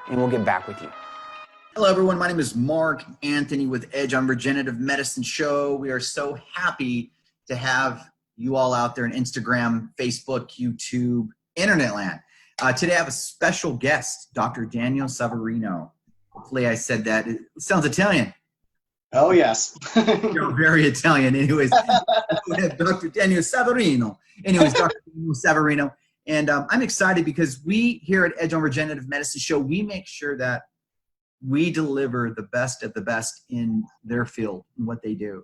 and we'll get back with you. Hello, everyone. My name is Mark Anthony with Edge on Regenerative Medicine Show. We are so happy to have you all out there on Instagram, Facebook, YouTube, Internet land. Today I have a special guest, Dr. Daniel Savarino. Hopefully I said that. It sounds Italian. Oh, yes. You're very Italian. Anyways, we have Dr. Daniel Savarino. Dr. Daniel Savarino. And I'm excited because we here at Edge on Regenerative Medicine Show, we make sure that we deliver the best of the best in their field and what they do.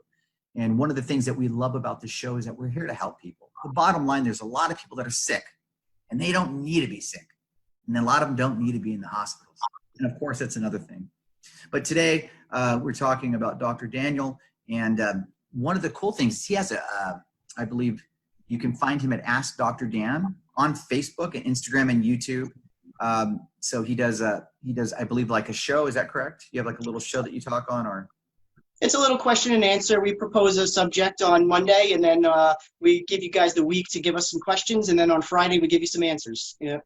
And one of the things that we love about this show is that we're here to help people. The bottom line, there's a lot of people that are sick and they don't need to be sick. And a lot of them don't need to be in the hospitals. And of course, that's another thing. But today we're talking about Dr. Daniel. And one of the cool things, he has I believe you can find him at Ask Dr. Dan on Facebook and Instagram and YouTube. So he does, I believe, like a show. Is that correct? You have like a little show that you talk on, or? It's a little question and answer. We propose a subject on Monday, and then we give you guys the week to give us some questions, and then on Friday we give you some answers. Yeah.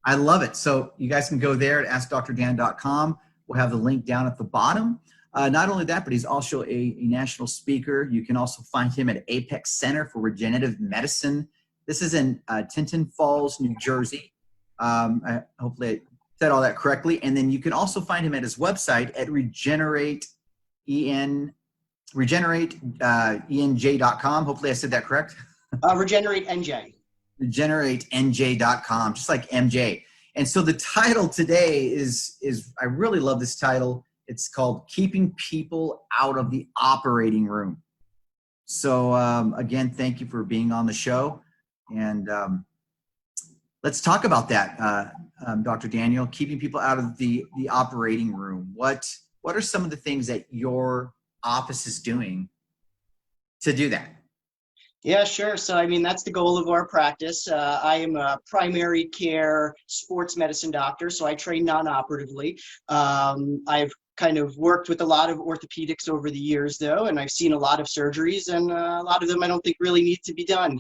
I love it. So you guys can go there at AskDrDan.com. We'll have the link down at the bottom. Not only that, but he's also a national speaker. You can also find him at Apex Center for Regenerative Medicine. This is in Tinton Falls, New Jersey. Hopefully I said all that correctly. And then you can also find him at his website at regeneratenj.com. Hopefully I said that correct. RegenerateNJ. RegenerateNJ.com, just like MJ. And so the title today is I really love this title. It's called Keeping People Out of the Operating Room. So again, thank you for being on the show. And let's talk about that, Dr. Daniel, keeping people out of the operating room. What are some of the things that your office is doing to do that? Yeah, sure. So, I mean, that's the goal of our practice. I am a primary care sports medicine doctor, so I train non-operatively. I've kind of worked with a lot of orthopedics over the years, though, and I've seen a lot of surgeries, and a lot of them I don't think really need to be done.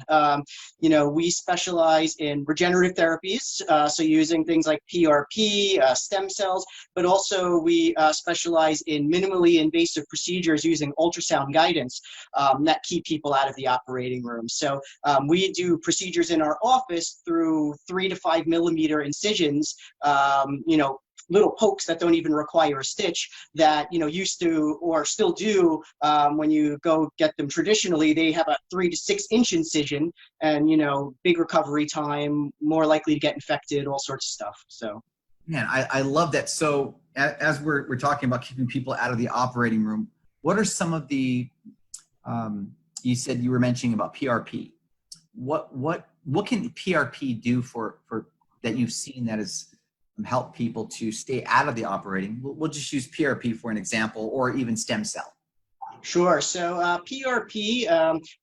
We specialize in regenerative therapies, so using things like PRP, stem cells, but also we specialize in minimally invasive procedures using ultrasound guidance that keep people out of the operating room. So we do procedures in our office through 3 to 5 millimeter incisions, little pokes that don't even require a stitch that, used to or still do when you go get them traditionally. They have a 3 to 6 inch incision and, big recovery time, more likely to get infected, all sorts of stuff. So. Man, I love that. So as we're talking about keeping people out of the operating room, what are some of the, you said you were mentioning about PRP. What can PRP do for that you've seen that is help people to stay out of the operating? We'll just use PRP for an example, or even stem cell. Sure. So PRP,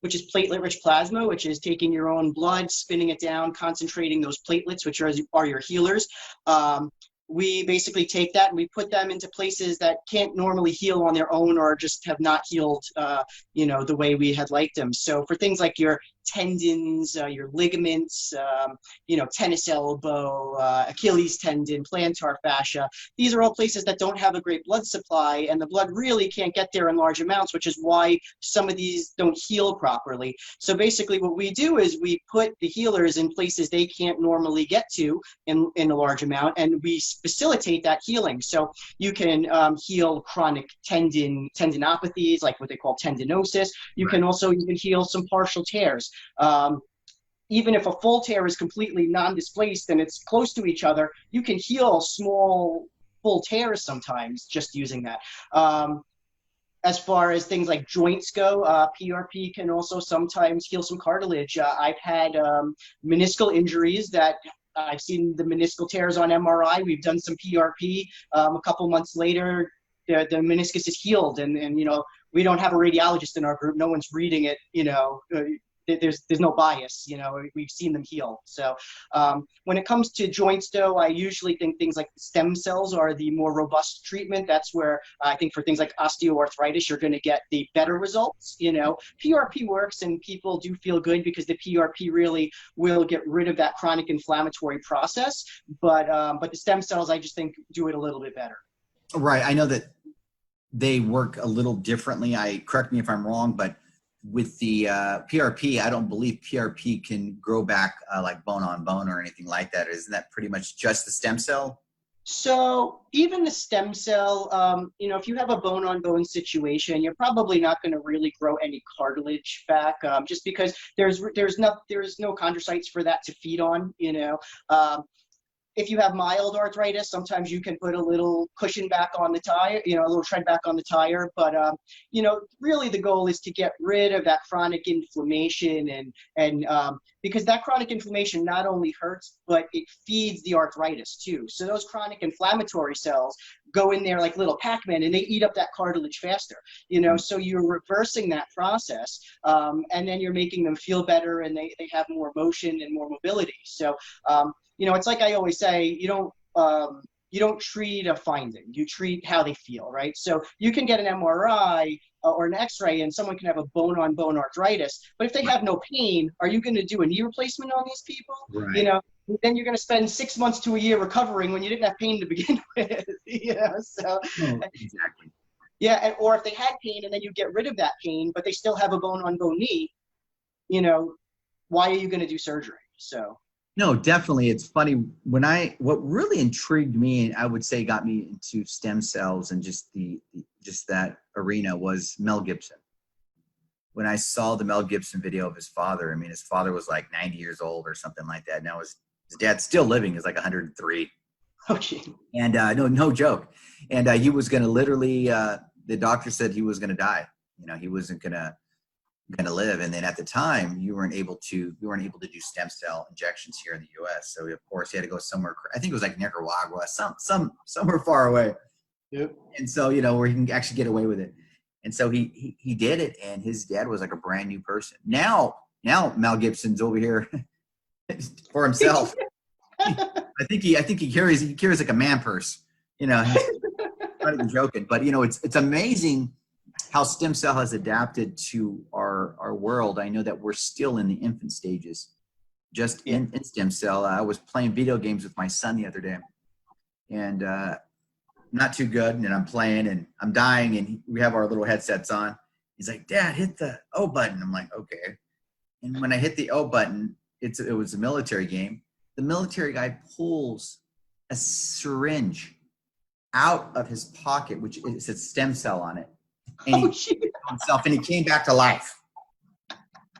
which is platelet-rich plasma, which is taking your own blood, spinning it down, concentrating those platelets, which are your healers. We basically take that and we put them into places that can't normally heal on their own or just have not healed, the way we had liked them. So for things like your tendons, your ligaments, tennis elbow, Achilles tendon, plantar fascia, these are all places that don't have a great blood supply, and the blood really can't get there in large amounts, which is why some of these don't heal properly. So basically what we do is we put the healers in places they can't normally get to in a large amount, and we facilitate that healing. So you can heal chronic tendinopathies, like what they call tendinosis. You can also even heal some partial tears. Even if a full tear is completely non-displaced and it's close to each other, you can heal small full tears sometimes just using that. As far as things like joints go, PRP can also sometimes heal some cartilage. I've had meniscal injuries that I've seen the meniscal tears on MRI. We've done some PRP. A couple months later, the meniscus is healed, and we don't have a radiologist in our group. No one's reading it, there's no bias. We've seen them heal. So when it comes to joints, though, I usually think things like stem cells are the more robust treatment. That's where I think for things like osteoarthritis, you're going to get the better results. PRP works and people do feel good because the PRP really will get rid of that chronic inflammatory process. But the stem cells, I just think, do it a little bit better. Right. I know that they work a little differently. Correct me if I'm wrong, but with the PRP, I don't believe PRP can grow back like bone on bone or anything like that. Isn't that pretty much just the stem cell? So even the stem cell, if you have a bone-on-bone situation, you're probably not going to really grow any cartilage back, just because there's no chondrocytes for that to feed on. If you have mild arthritis, sometimes you can put a little cushion back on the tire, a little tread back on the tire. But, really the goal is to get rid of that chronic inflammation and because that chronic inflammation not only hurts, but it feeds the arthritis too. So those chronic inflammatory cells go in there like little Pac-Man and they eat up that cartilage faster, so you're reversing that process and then you're making them feel better and they have more motion and more mobility. So, it's like I always say, you don't treat a finding, you treat how they feel, right? So you can get an MRI or an X-ray and someone can have a bone-on-bone arthritis, but if they have no pain, are you going to do a knee replacement on these people? Right. Then you're going to spend 6 months to a year recovering when you didn't have pain to begin with. So exactly. Yeah, or if they had pain and then you get rid of that pain, but they still have a bone-on-bone knee, why are you going to do surgery? So. No, definitely. It's funny what really intrigued me and I would say got me into stem cells and just that arena was Mel Gibson. When I saw the Mel Gibson video of his father, his father was like 90 years old or something like that. Now his dad's still living, is like 103. Okay. And no joke. And he was going to literally, the doctor said he was going to die. He wasn't going to live. And then at the time you weren't able to do stem cell injections here in the US. So of course he had to go somewhere, I think it was like Nicaragua, somewhere far away. Yep. And so, where he can actually get away with it. And so he did it and his dad was like a brand new person. Now Mel Gibson's over here for himself. I think he carries like a man purse, he's not even joking, but it's amazing how stem cell has adapted to our world. I know that we're still in the infant stages, just in stem cell. I was playing video games with my son the other day, and not too good. And I'm playing, and I'm dying, and we have our little headsets on. He's like, "Dad, hit the O button." I'm like, "Okay." And when I hit the O button, it was a military game. The military guy pulls a syringe out of his pocket, which it said stem cell on it. And himself, and he came back to life.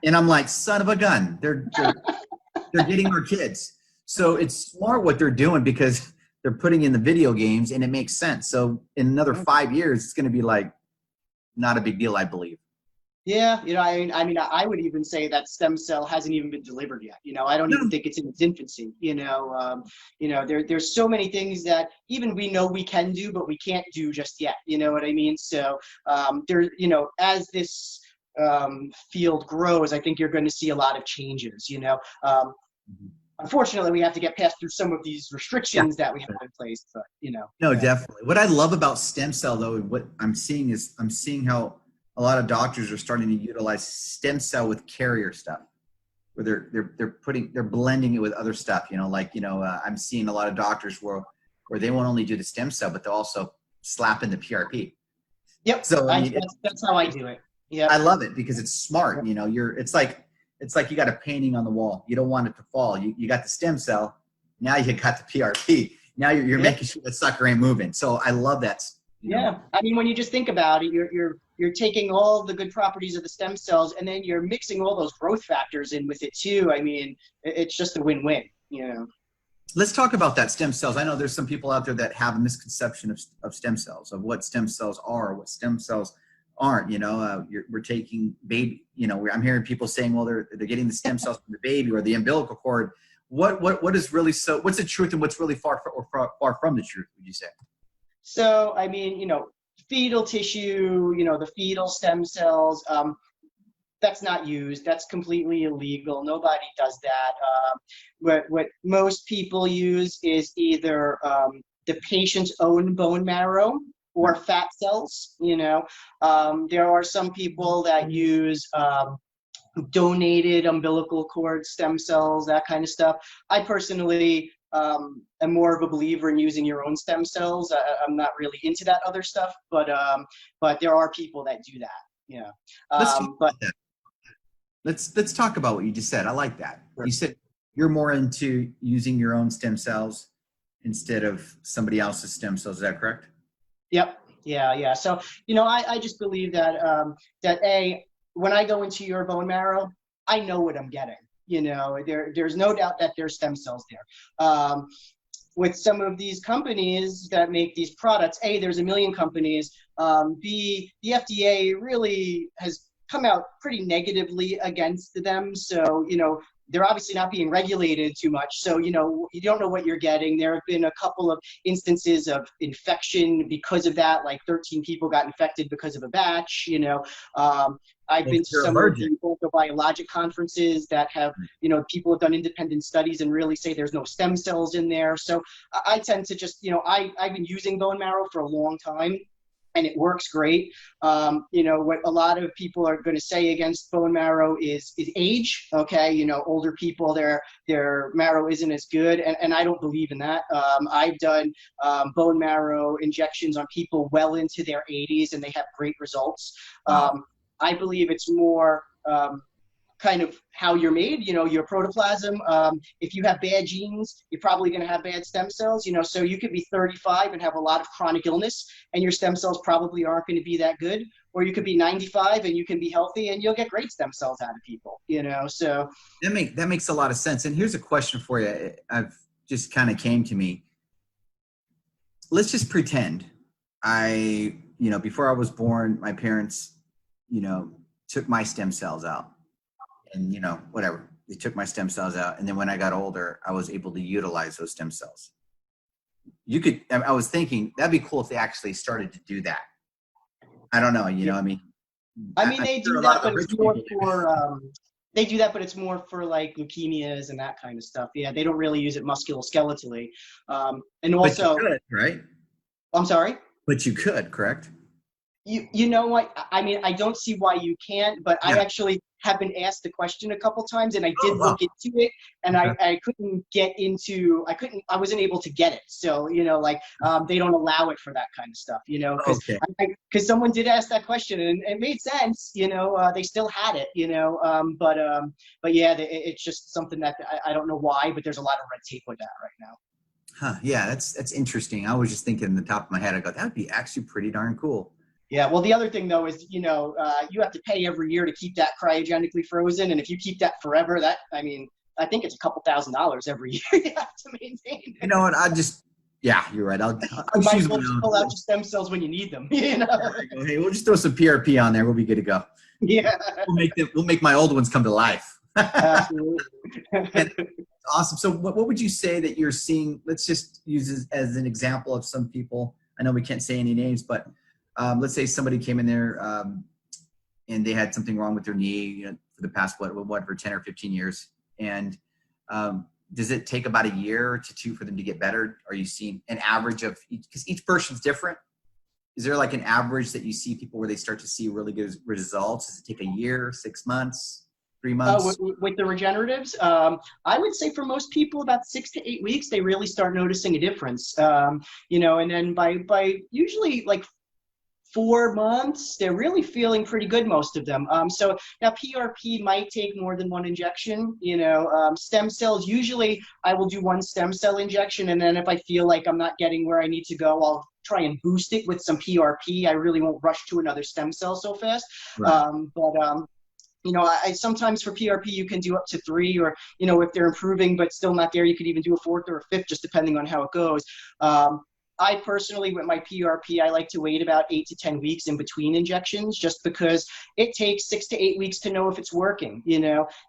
And I'm like, son of a gun, they're getting our kids. So it's smart what they're doing because they're putting in the video games and it makes sense. So in another 5 years, it's going to be like not a big deal, I believe. Yeah, I would even say that stem cell hasn't even been delivered yet. I don't even think it's in its infancy. There's so many things that even we know we can do, but we can't do just yet. You know what I mean? So as this field grows, I think you're going to see a lot of changes. Unfortunately, we have to get past through some of these restrictions that we have in place. But no, definitely. What I love about stem cell, though, and what I'm seeing how a lot of doctors are starting to utilize stem cell with carrier stuff, where they're blending it with other stuff. I'm seeing a lot of doctors where they won't only do the stem cell, but they'll also slap in the PRP. Yep. So that's how I do it. Yeah. I love it because it's smart. It's like you got a painting on the wall. You don't want it to fall. You got the stem cell. Now you got the PRP. Now you're making sure that sucker ain't moving. So I love that. Yeah. When you just think about it, you're taking all the good properties of the stem cells and then you're mixing all those growth factors in with it too. It's just a win-win, Let's talk about that stem cells. I know there's some people out there that have a misconception of stem cells, of what stem cells are, what stem cells aren't. We're taking baby, I'm hearing people saying, well, they're getting the stem cells from the baby or the umbilical cord. What is really what's the truth and what's really far from the truth, would you say? So, fetal tissue, the fetal stem cells, That's not used. That's completely illegal. Nobody does that. What most people use is either the patient's own bone marrow or fat cells. There are some people that use donated umbilical cord stem cells, that kind of stuff. I personally am more of a believer in using your own stem cells. I'm not really into that other stuff, but there are people that do that. Yeah. Let's talk about what you just said. I like that. Sure. You said you're more into using your own stem cells instead of somebody else's stem cells. Is that correct? Yep. Yeah. So, I just believe that when I go into your bone marrow, I know what I'm getting. There's no doubt that there's stem cells there. With some of these companies that make these products, A, there's a million companies. B, the FDA really has come out pretty negatively against them. So, they're obviously not being regulated too much. So, you don't know what you're getting. There have been a couple of instances of infection because of that, like 13 people got infected because of a batch. I've been to some of the orthobiologic conferences that have, people have done independent studies and really say there's no stem cells in there. So I tend to just, I've been using bone marrow for a long time, and it works great. What a lot of people are going to say against bone marrow is age. Okay, older people, their marrow isn't as good, and I don't believe in that. I've done bone marrow injections on people well into their 80s, and they have great results. I believe it's more kind of how you're made, your protoplasm. If you have bad genes, you're probably going to have bad stem cells, so you could be 35 and have a lot of chronic illness and your stem cells probably aren't going to be that good. Or you could be 95 and you can be healthy and you'll get great stem cells out of people, so. That makes a lot of sense. And here's a question for you. I've just kind of came to me. Let's just pretend before I was born, my parents, took my stem cells out. And, whatever, they took my stem cells out. And then when I got older, I was able to utilize those stem cells. I was thinking that'd be cool if they actually started to do that. I don't know, they do that, but it's more for, they do that, but it's more for like leukemias and that kind of stuff. Yeah. They don't really use it musculoskeletally. And also, but you could, right? I'm sorry? But you could, correct? You know what? I don't see why you can't, but yeah. I actually have been asked the question a couple times and I did look into it and I couldn't get into, I wasn't able to get it. So, they don't allow it for that kind of stuff, because someone did ask that question and it made sense, they still had it, but yeah, it's just something that I don't know why, but there's a lot of red tape with that right now. Huh. Yeah. That's interesting. I was just thinking in the top of my head, I go, that would be actually pretty darn cool. Yeah, well, the other thing, though, is, you have to pay every year to keep that cryogenically frozen. And if you keep that forever, I think it's a couple $1,000s every year you have to maintain. You know what? You're right. I'll might as well just pull out your stem cells when you need them. Hey, we'll just throw some PRP on there. We'll be good to go. Yeah. We'll make my old ones come to life. Absolutely. Awesome. So what would you say that you're seeing? Let's just use this as an example of some people. I know we can't say any names, but let's say somebody came in there and they had something wrong with their knee, for the past, whatever, 10 or 15 years. And does it take about a year to 2 for them to get better? Are you seeing an average of, because each person's different? Is there like an average that you see people where they start to see really good results? Does it take a year, 6 months, 3 months? With the regeneratives, I would say for most people about 6 to 8 weeks, they really start noticing a difference. And then by usually like 4 months, they're really feeling pretty good, most of them. So now PRP might take more than one injection. Stem cells, usually I will do 1 stem cell injection, and then if I feel like I'm not getting where I need to go, I'll try and boost it with some PRP. I really won't rush to another stem cell so fast. Right. I sometimes for PRP you can do up to 3, or if they're improving but still not there, you could even do a 4th or a 5th, just depending on how it goes. I personally, with my PRP, I like to wait about 8 to 10 weeks in between injections, just because it takes 6 to 8 weeks to know if it's working.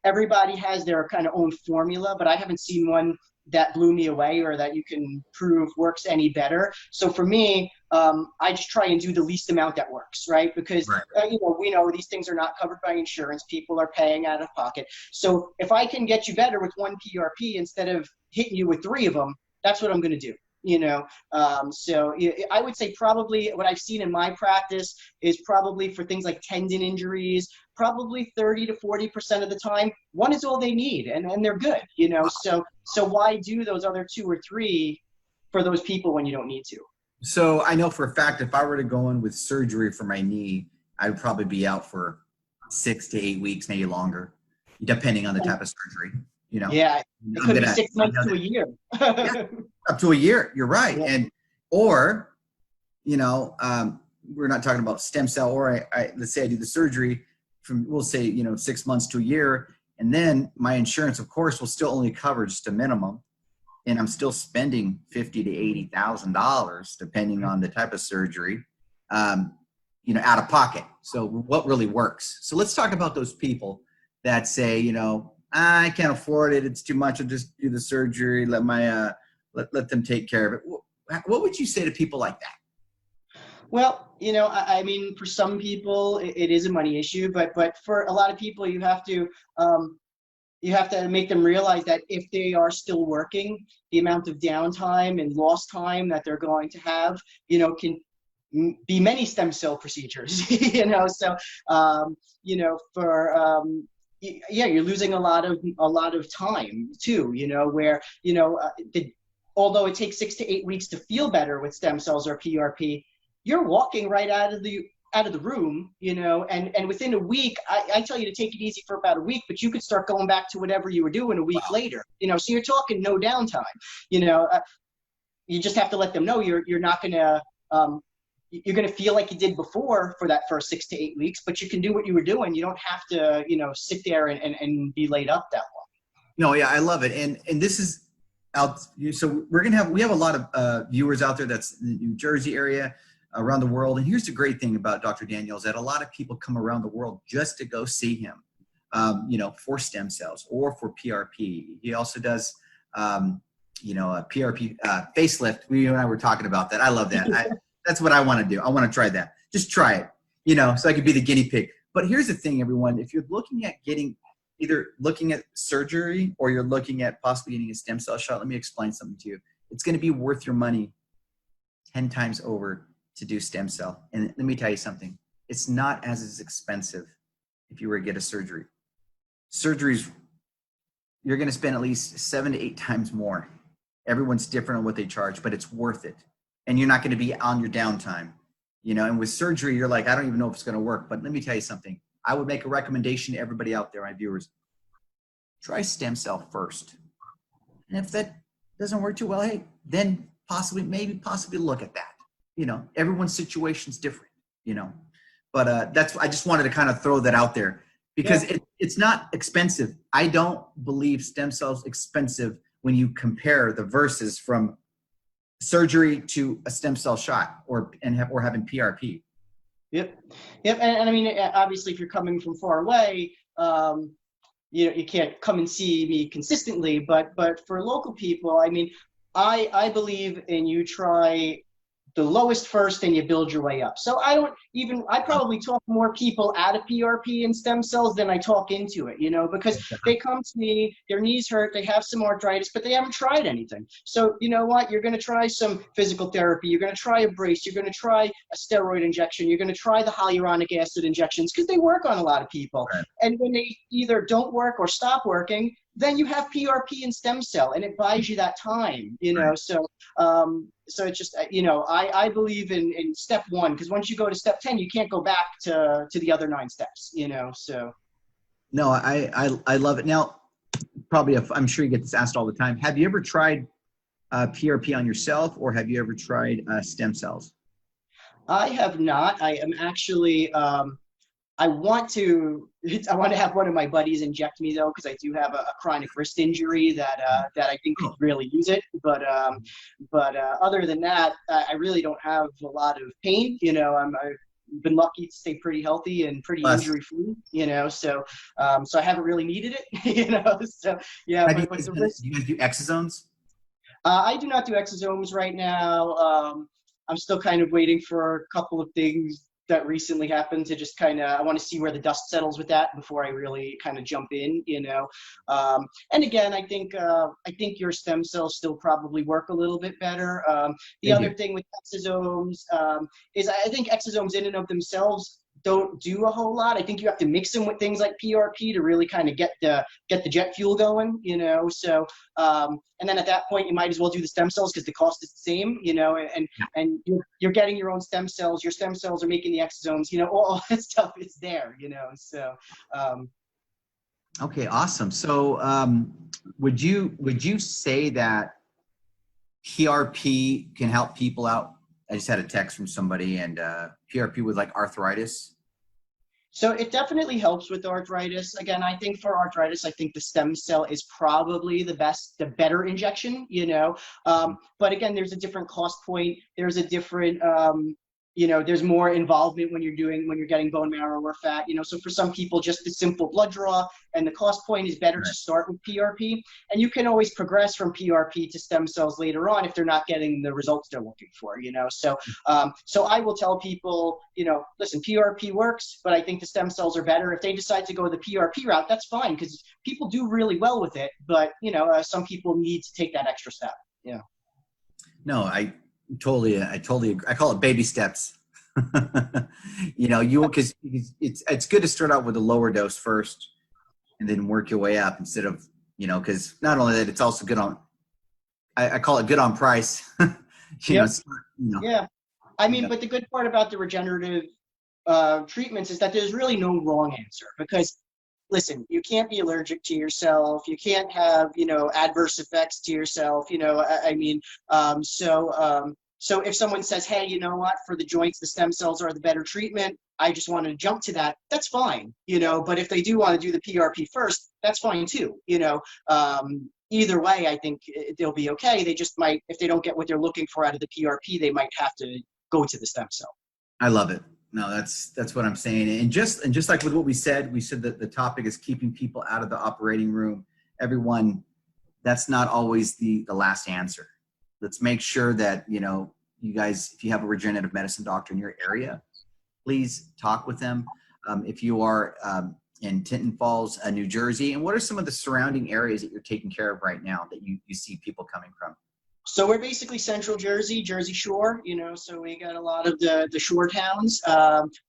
Everybody has their kind of own formula, but I haven't seen one that blew me away or that you can prove works any better. So for me, I just try and do the least amount that works, right? Because Right. we know these things are not covered by insurance. People are paying out of pocket. So if I can get you better with one PRP instead of hitting you with 3 of them, that's what I'm going to do. So I would say probably what I've seen in my practice is probably for things like tendon injuries, probably 30 to 40% of the time, 1 is all they need, and they're good. So why do those other 2 or 3 for those people when you don't need to? So I know for a fact, if I were to go in with surgery for my knee, I would probably be out for 6 to 8 weeks, maybe longer, depending on the type of surgery. Yeah, it could be 6 months to a year. Yeah, up to a year. You're right. Yeah. And or we're not talking about stem cell, or let's say I do the surgery from, we'll say 6 months to a year, and then my insurance, of course, will still only cover just a minimum, and I'm still spending $50,000 to $80,000 depending on the type of surgery, out of pocket. So what really works? So let's talk about those people that say, I can't afford it. It's too much. I'll just do the surgery. Let my let them take care of it. What would you say to people like that? Well, I mean, for some people it is a money issue, but for a lot of people, you have to make them realize that if they are still working, the amount of downtime and lost time that they're going to have, can be many stem cell procedures. You're losing a lot of time too. Where although it takes 6 to 8 weeks to feel better with stem cells or PRP, you're walking right out of the room, and within a week, I tell you to take it easy for about a week, but you could start going back to whatever you were doing a week later, so you're talking no downtime. You just have to let them know you're not going to, you're going to feel like you did before for that first 6 to 8 weeks, but you can do what you were doing. You don't have to, sit there and be laid up that long. No, yeah, I love it. And this is out. So we have a lot of viewers out there that's in the New Jersey area, around the world. And here's the great thing about Dr. Daniel is that a lot of people come around the world just to go see him, for stem cells or for PRP. He also does, a PRP facelift. You and I were talking about that. I love that. That's what I want to do. I want to try that. Just try it, so I could be the guinea pig. But here's the thing, everyone. If you're looking at either looking at surgery or you're looking at possibly getting a stem cell shot, let me explain something to you. It's going to be worth your money 10 times over to do stem cell. And let me tell you something. It's not as expensive if you were to get a surgery. Surgeries, you're going to spend at least 7 to 8 times more. Everyone's different on what they charge, but it's worth it. And you're not going to be on your downtime, and with surgery, you're like, I don't even know if it's going to work. But let me tell you something. I would make a recommendation to everybody out there, my viewers. Try stem cell first. And if that doesn't work too well, hey, then possibly look at that. Everyone's situation's different, but I just wanted to kind of throw that out there because it's not expensive. I don't believe stem cells expensive when you compare the versus from surgery to a stem cell shot or having PRP. Yep. And I mean, obviously, if you're coming from far away, you can't come and see me consistently. But for local people, I mean, I believe in you try the lowest first and you build your way up. So I probably talk more people out of PRP and stem cells than I talk into it, because they come to me, their knees hurt, they have some arthritis, but they haven't tried anything. So you know what? You're going to try some physical therapy. You're going to try a brace. You're going to try a steroid injection. You're going to try the hyaluronic acid injections because they work on a lot of people. Right. And when they either don't work or stop working, then you have PRP and stem cell, and it buys you that time, Right. So it's just, I believe in step 1, because once you go to step 10, you can't go back to the other 9 steps, so. No, I love it. Now, I'm sure you get this asked all the time. Have you ever tried PRP on yourself, or have you ever tried stem cells? I have not. I am actually, I want to have one of my buddies inject me though, because I do have a chronic wrist injury that I think could really use it. But other than that, I really don't have a lot of pain. I've been lucky to stay pretty healthy and pretty injury free. So I haven't really needed it. So yeah. Do you guys do exosomes? I do not do exosomes right now. I'm still kind of waiting for a couple of things that recently happened to just kind of, I want to see where the dust settles with that before I really kind of jump in, you know. And again, I think your stem cells still probably work a little bit better. The Thank other you. thing with exosomes is I think exosomes in and of themselves don't do a whole lot. I think you have to mix them with things like PRP to really kind of get the jet fuel going, you know. So and then at that point you might as well do the stem cells because the cost is the same, you know, and you're getting your own stem cells. Your stem cells are making the exosomes, you know, all that stuff is there, you know. So Okay, awesome. So would you say that PRP can help people out? I just had a text from somebody, and PRP with like arthritis. So it definitely helps with arthritis. Again, I think for arthritis, I think the stem cell is probably the better injection, you know. But again, there's a different cost point. There's a different, you know, there's more involvement when you're getting bone marrow or fat, you know. So for some people, just the simple blood draw and the cost point is better to start with PRP. And you can always progress from PRP to stem cells later on if they're not getting the results they're looking for, you know. So so I will tell people, you know, listen, PRP works, but I think the stem cells are better. If they decide to go the PRP route, that's fine because people do really well with it. But, you know, some people need to take that extra step. Yeah. No, I totally agree. I call it baby steps. You know, because it's good to start out with a lower dose first and then work your way up instead of, you know, because not only that, it's also good on, I call it good on price. You know, it's not, you know. Yeah. I mean, but the good part about the regenerative treatments is that there's really no wrong answer because, listen, you can't be allergic to yourself. You can't have, you know, adverse effects to yourself. You know, I mean, so if someone says, hey, you know what, for the joints, the stem cells are the better treatment, I just want to jump to that, that's fine, you know. But if they do want to do the PRP first, that's fine too, you know. Either way, I think they'll be okay. They just might, if they don't get what they're looking for out of the PRP, they might have to go to the stem cell. I love it. No, that's what I'm saying. And just like with what we said that the topic is keeping people out of the operating room. Everyone, that's not always the last answer. Let's make sure that, you know, you guys, if you have a regenerative medicine doctor in your area, please talk with them. If you are in Tinton Falls, New Jersey, and what are some of the surrounding areas that you're taking care of right now that you see people coming from? So we're basically Central Jersey, Jersey Shore, you know, so we got a lot of the shore towns.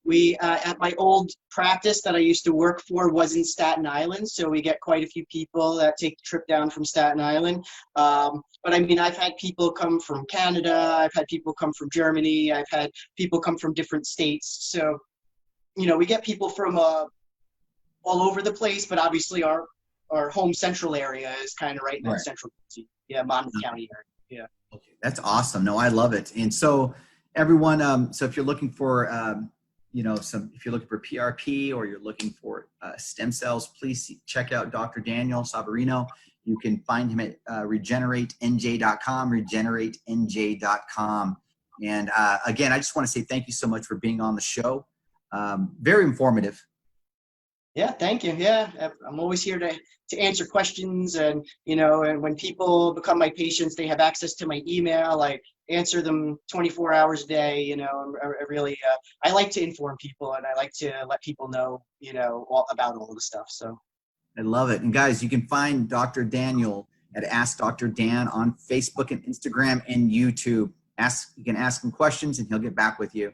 We, at my old practice that I used to work for was in Staten Island. So we get quite a few people that take the trip down from Staten Island. But I mean, I've had people come from Canada. I've had people come from Germany. I've had people come from different states. So, you know, we get people from all over the place, but obviously our home central area is kind of right in that Central Jersey, Monmouth County area. Yeah. Okay, that's awesome. No, I love it. And so everyone, so if you're looking for, you know, if you're looking for PRP or you're looking for stem cells, please check out Dr. Daniel Savarino. You can find him at regenerateenj.com, regenerateenj.com. And again, I just want to say thank you so much for being on the show. Very informative. Yeah, thank you. Yeah, I'm always here to answer questions, and you know, and when people become my patients, they have access to my email. I answer them 24 hours a day. You know, I really I like to inform people, and I like to let people know, you know, about all the stuff. So I love it. And guys, you can find Dr. Daniel at Ask Dr. Dan on Facebook and Instagram and YouTube. You can ask him questions, and he'll get back with you.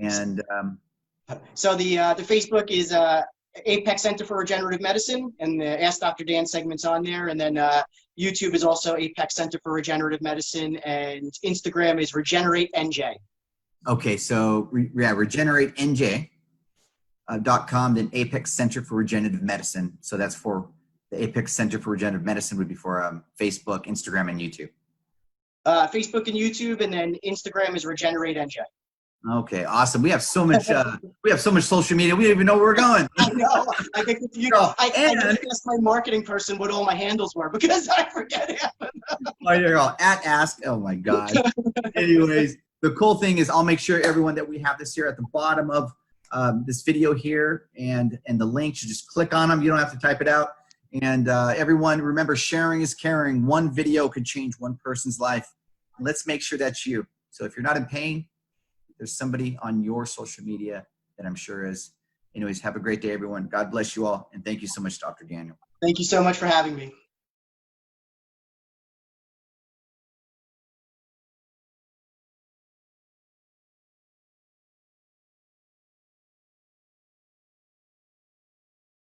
And so the Facebook is Apex Center for Regenerative Medicine, and the Ask Dr. Dan segment's on there. And then YouTube is also Apex Center for Regenerative Medicine, and Instagram is Regenerate NJ. Okay, so regenerateenj.com, then Apex Center for Regenerative Medicine. So that's for the Apex Center for Regenerative Medicine would be for Facebook, Instagram, and YouTube. Facebook and YouTube, and then Instagram is Regenerate NJ. Okay, awesome. We have so much. Social media. We don't even know where we're going. I know. I think I asked my marketing person what all my handles were because I forget it. Oh, you're all at Ask. Oh my God. Anyways, the cool thing is I'll make sure everyone that we have this here at the bottom of this video here, and the link. You just click on them. You don't have to type it out. And everyone, remember, sharing is caring. One video could change one person's life. Let's make sure that's you. So if you're not in pain, there's somebody on your social media that I'm sure is. Anyways, have a great day, everyone. God bless you all. And thank you so much, Dr. Daniel. Thank you so much for having me.